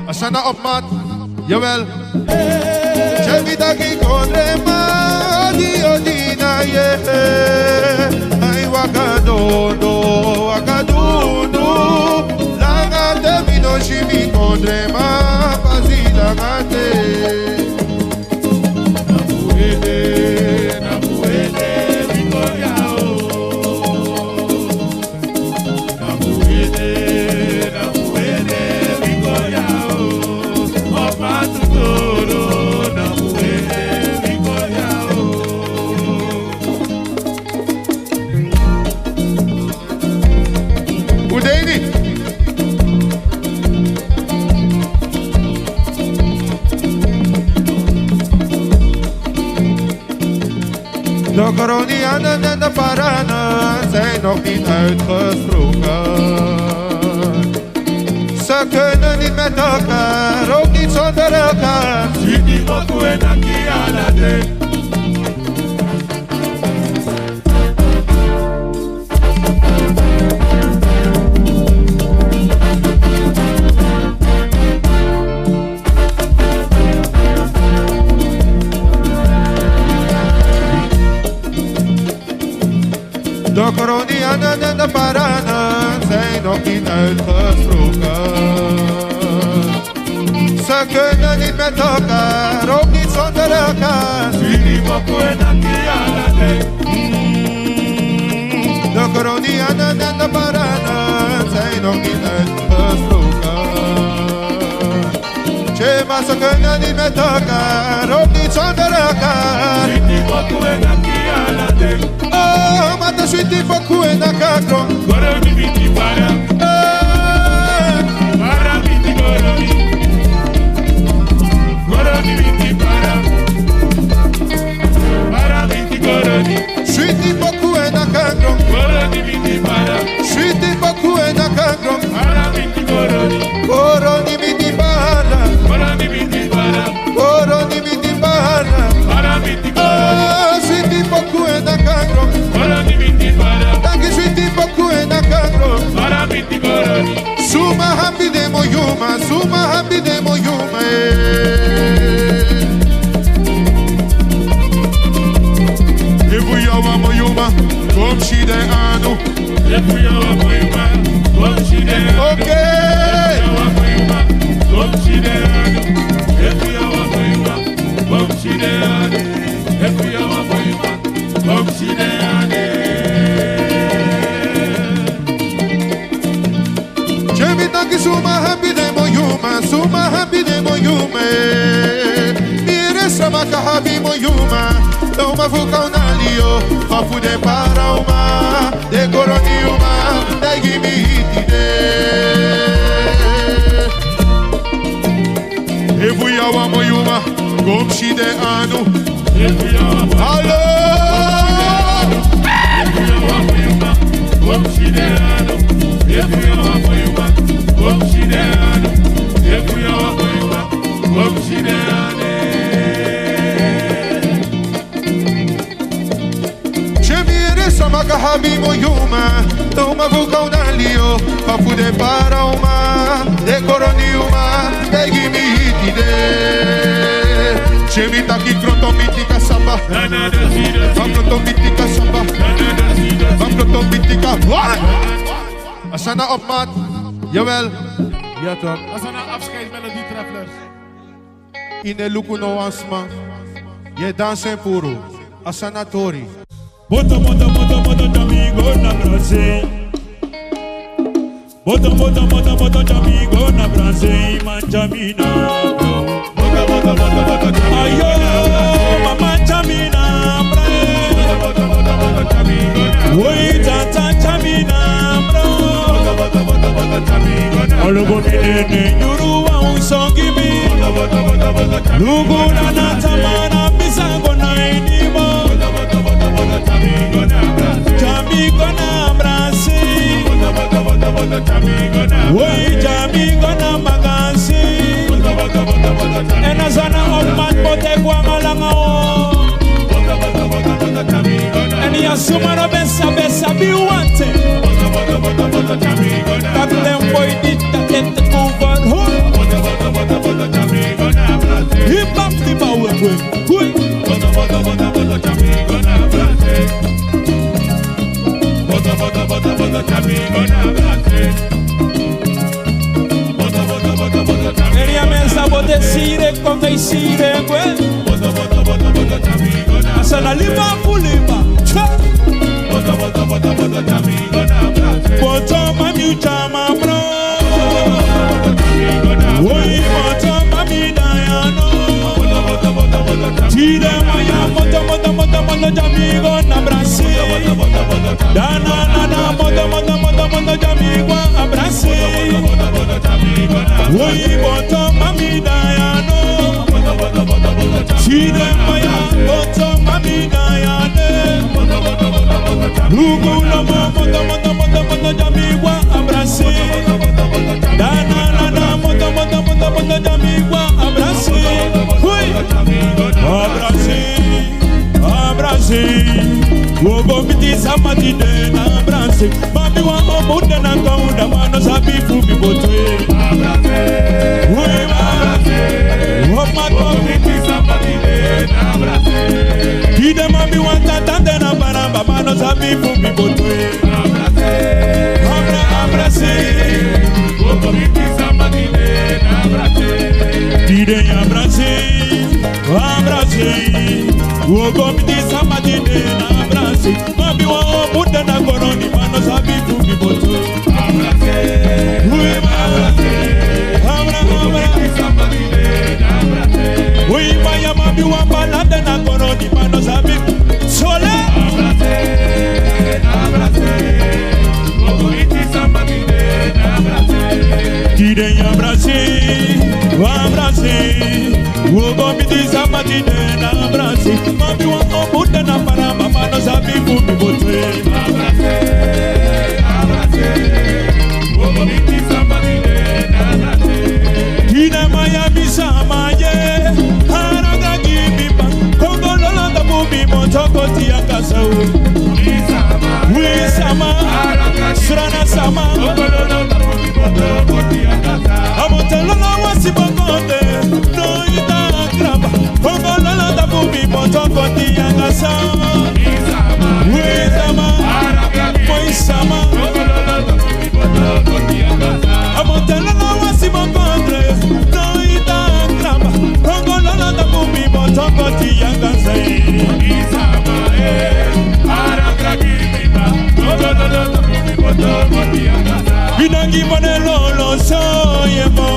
Asana op maat, jawel. Chemita ki kodrema, diodina ye. Ay wakadono, wakaduno. Langa termino shimi kodrema, pazila gate. Namuele, Victoria. De Coronianen en de Paranen zijn nog niet uitgesproken. Ze kunnen niet met elkaar, ook niet zonder elkaar. Sweetie Boku en Akialade. De Coronianen en de Paranen zijn nog niet uitgesproken. Ze kunnen niet met elkaar, ook niet zonder elkaar. De Coronianen en de Paranen zijn nog niet uitgesproken. Maar ze kunnen niet met elkaar, ook niet zonder elkaar. Oh, mata sweetie Boku en Akakro. Goroni biti para. Para biti goroni. Goroni biti para. Para biti goroni. Sweetie Boku en Akakro. Goroni biti para. Sweetie Boku en Akakro. Para biti goroni. Goroni biti para. Goroni biti para. Goroni biti para. Para biti goroni. Sweetie Boku en Akakro. Danke sweetie Boku en Akakro. Suma happy de moyuma, suma happy de moyuma. Ebuyawa moyuma, kom shide anu. Ebuyawa moyuma, kom shide anu. Okay. Ebuyawa moyuma, kom shide anu. Ebuyawa moyuma, kom shide anu. Ebuyawa moyuma, kom shide anu. Chemita suma happy de moyuma, suma happy de moyuma. Mire sama kahabi moyuma, toma vulcão na lio, papo de para uma, de coroniuma, da gimite. Ebuyawa moyuma, kom shide anu. Alô! Ebuyawa moyuma, kom shide anu. Ebuyawa moyuma, kom shide anu. Ebuyawa moyuma, kom shide anu. Chemire sama kahabi moyuma, toma vulcão na lio, papo de para uma, de coroniuma, pegue me hitide. Chemita ki krotomitika samba, vam krotomitika samba, vam krotomitika. Asana op maat, jawel. Ja toch. Asana afscheid melodie travelers. Ine luku no ansma, je dansen puro. Asana tori. Moto moto moto moto amigo na Brasil. Moto moto moto moto amigo na Brasil, manjamina. Moto moto moto moto ayo, mama jamina. Moto moto moto amigo na. Oi tata jamina. Moto moto moto moto amigo na. Ologo minene yuru wa usongibi. Moto moto moto lugu na natamana misango na inimo. Moto moto moto amigo na. Jamigo na Brasil. Moto moto moto amigo na. Oi jamigo na magasi. Moto moto moto ena zana omat pote kwa malanga o. Moto moto amigo na. Eni asuma no besa besa biwante. Moto moto amigo na. That them boy did that get the cover hood. Esire konga isire kwe. Asana lima fulima. Boto mami uchama bro. Oi boto mami dayano. Tide maya moto jamigo na brasi. Dana moto jamigo abrasi. Oi boto mami dayano. Tide maya boto mami dayane. Lugu lama moto jamigo abrasi. Dana moto jamigo abrasi. Abrasi, wogo biti samadi de na abrasi. Mami wa omude na kaunda mano sabi fubi botwe. Abrasi, wogo biti samadi de na abrasi. Kide mami wa tatande na baramba mano sabi fubi botwe. Abrasi, wogo biti samadi de na abrasi. Kide abrasi. Abrasi, wogo biti samadi de na abrasi. Mami wa omude na koroni mano sabi fubi boto. Abrasi, wogo biti samadi de na abrasi. Ui maya mami wa balade na koroni mano sabi sole. Abrasi, wogo biti samadi de na abrasi. Kide abrasi, abrasi. Wogo biti samadi de na abrasi. Mami wa omude na parama mano sabi fubi botwe. Abrasi, wogo biti samadi de na abrasi. Kine maya bisa maye, haraga gibiba. Kongo lolo da bubi motoko tiakasa. Wisama, surana sama. Kongo lolo da bubi motoko tiakasa. Amotelo wasibokonde, no ita kraba. Kongo lolo da bubi motoko tiakasa. Wisama, moisama. Kongo lolo da bubi motoko tiakasa. Amotelo wasibokonde, no ita kraba. Kongo lolo da bubi motoko tiakasa. Isama aragragimiba. Kongo lolo da bubi motoko tiakasa. Binangi banelolo soyemo.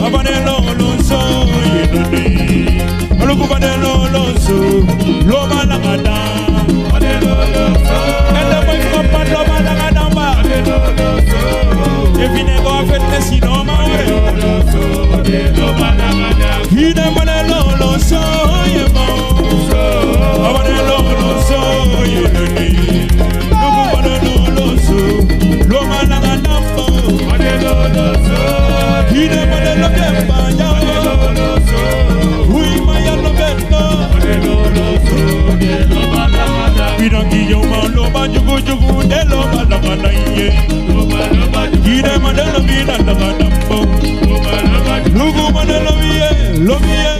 Abanelolo soyedoni. Alugu banelolo so. Loma langada. Banelolo so. Enda boy kopa loma langada ba. Banelolo so. Evine go afete sinoma ore. Banelolo so. Loma langada. Hine banelolo soyemo. Abanelolo soyedoni. Alugu banelolo so. Loma langada ba. Banelolo so. Hine banelolo bemba ya. Banelolo so. Ui maya no bendo. Banelolo so. Loma langada. Birangi yo maloma jugu de loma langada ye. Hine manelo bina langada bo. Lugu manelo biye, lobiye.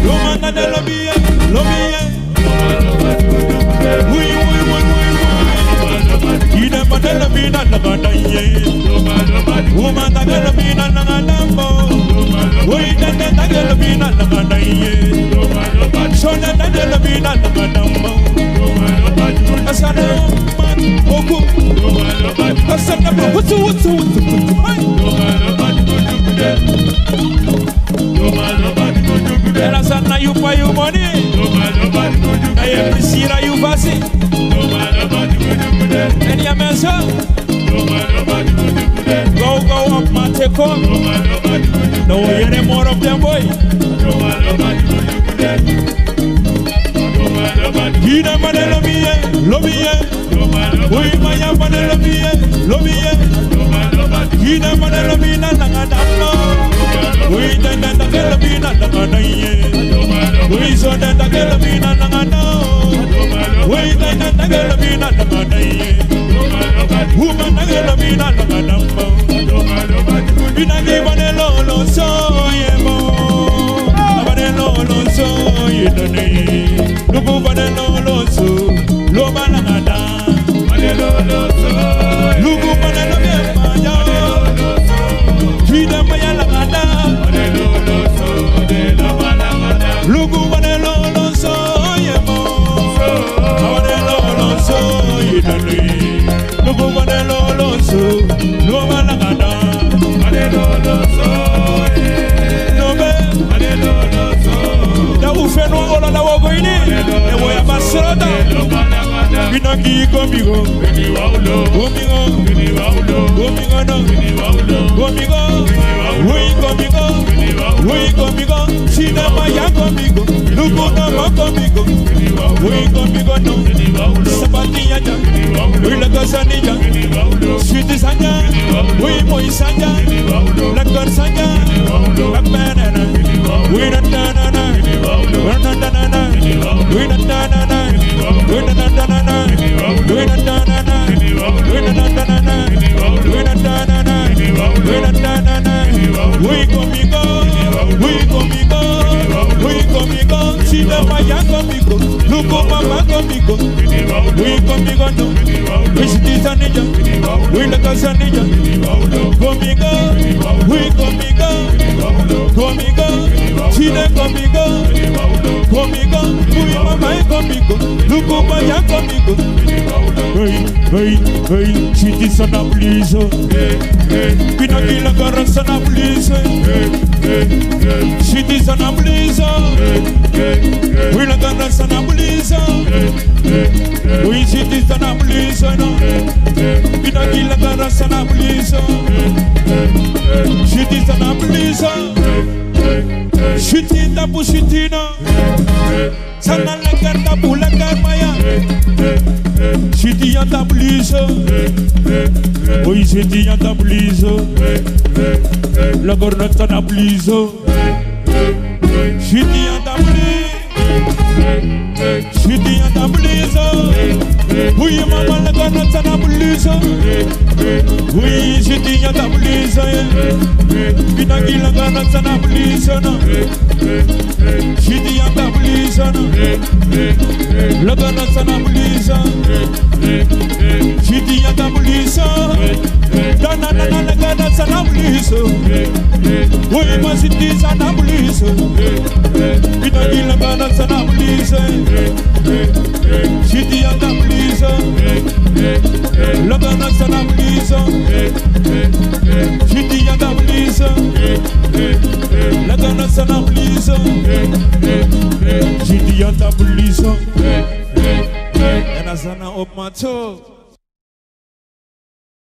Loma manelo biye, lobiye. Ui. Hine manelo bina langada ye. Woman tagalo bina langada bo. Ui tagalo bina langada ye. Shona tagalo bina langada bo. Asana man oku. Asana wutu. Era sana you pay you money. I appreciate you fasi. Any amesa. Go up my take on. No any more of them boy. Hina manelo miye, lomiye. Ui maya manelo miye, lomiye. Hina manelo mina nangadamo. Ui denda takelo mina nangadaiye. Ui so denda takelo mina nangado. Ui denda takelo mina nangadaiye. Uma takelo mina nangadamo. Binagi manelo lo soyemo. Abanelo lo soyedone. Lugu banelo lo so. Lo banagada. Banelo lo so. Lugu banelo bemba ya. Hina maya langada. We go me go no. Sabati yaja. We la kasani ja. Sweet sanya. We moi sanya. La kar sanya. La banana. We na na na na. We na na na na. We na na na na. We na na na na. We na na na na. We na na na na. We na na na na. We na na na na. We go me go. We go me go. We go me go. See the maya go me go. Look up mama go me go. We go me go no. We see the ninja. We la casa ninja. Go me go. We go me go. Go me go. See the go me go. Go me go. We mama go me go. Look up maya go me go. Hey, hey, hey. See the son of Lisa. Pina kila gara son of Lisa. See the son of Lisa. We la gara son of Lisa. We see the son of Lisa. Pina kila gara son of Lisa. See the son of Lisa. Shiti tapu shitina. Sana lekar tapu lekar maya. Shiti ya tapu Lisa. Oui, shiti ya tapu Lisa. La gornata tapu Lisa. Shiti ya tapu Lisa. Shiti ya tapu Lisa. Oui, mama la gornata tapu Lisa. Oui, shiti ya tapu Lisa. Binagi la gornata tapu Lisa. Shiti ya tapu Lisa. La gornata tapu Lisa. Shiti ya tapu Lisa. Dana na na la gornata tapu Lisa. Oui, ma shiti ya tapu Lisa. Binagi la gornata tapu Lisa. Shiti ya tapu Lisa. La gornata tapu Lisa. Shiti ya tapu Lisa. La gornata tapu Lisa. Shiti ya tapu Lisa. En dan op mijn toe.